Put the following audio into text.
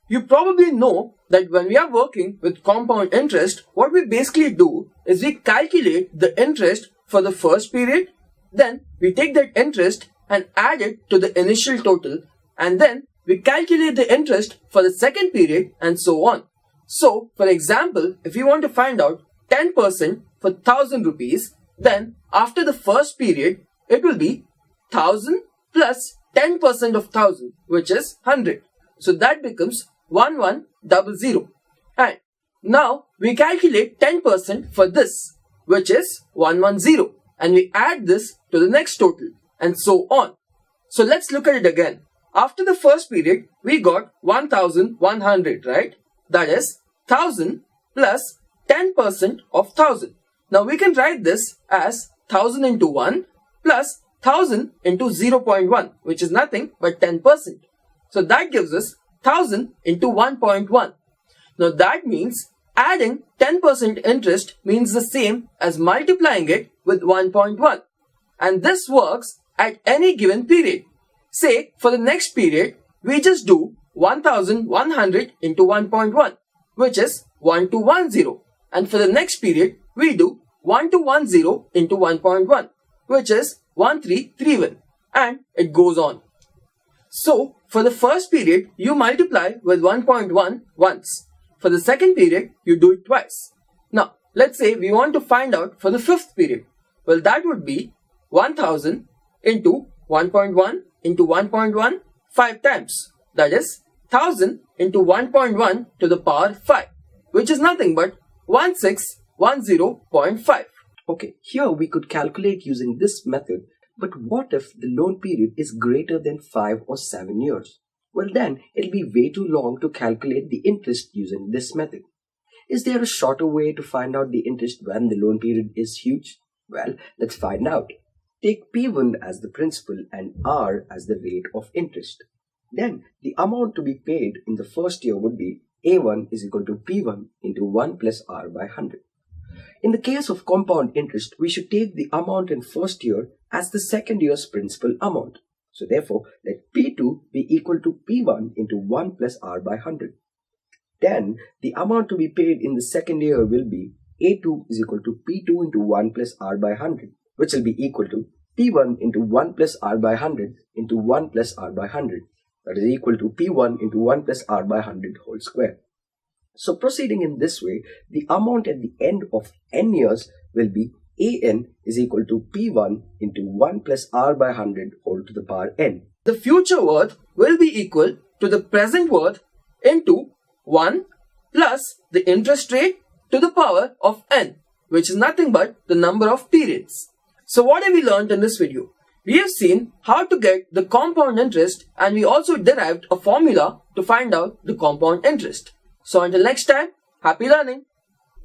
You probably know that when we are working with compound interest, what we basically do is we calculate the interest for the first period, then we take that interest and add it to the initial total, and then we calculate the interest for the second period and so on. So, for example, if you want to find out 10% for 1000 rupees, then after the first period, it will be 1000 plus 10% of 1000, which is 100. So that becomes 1100. And now we calculate 10% for this, which is 110. And we add this to the next total and so on. So let's look at it again. After the first period, we got 1100, right? That is 1000 plus 10% of 1000. Now we can write this as 1000 into 1 plus 1000 into 0.1, which is nothing but 10%. So that gives us 1000 into 1.1. Now that means adding 10% interest means the same as multiplying it with 1.1. And this works at any given period. Say for the next period, we just do 1100 into 1.1, which is 1210. And for the next period, we do 1210 into 1.1, which is 1331. And it goes on. So, for the first period, you multiply with 1.1 once. For the second period, you do it twice. Now, let's say we want to find out for the fifth period. Well, that would be 1000 into 1.1 into 1.1 5 times. That is 1000 into 1.1 to the power 5, which is nothing but 1610.5. Okay, here we could calculate using this method, but what if the loan period is greater than 5 or 7 years? Well, then it'll be way too long to calculate the interest using this method. Is there a shorter way to find out the interest when the loan period is huge? Well, let's find out. Take P1 as the principal and R as the rate of interest. Then the amount to be paid in the first year would be A1 is equal to P1 into 1 plus R by 100. In the case of compound interest, we should take the amount in first year as the second year's principal amount. So therefore, let P2 be equal to P1 into 1 plus R by 100. Then the amount to be paid in the second year will be A2 is equal to P2 into 1 plus R by 100, which will be equal to P1 into 1 plus R by 100 into 1 plus R by 100. That is equal to P1 into 1 plus R by 100 whole square. So proceeding in this way, the amount at the end of n years will be AN is equal to P1 into 1 plus R by 100 whole to the power n. The future worth will be equal to the present worth into 1 plus the interest rate to the power of n, which is nothing but the number of periods. So what have we learned in this video? We have seen how to get the compound interest, and we also derived a formula to find out the compound interest. So until next time, happy learning!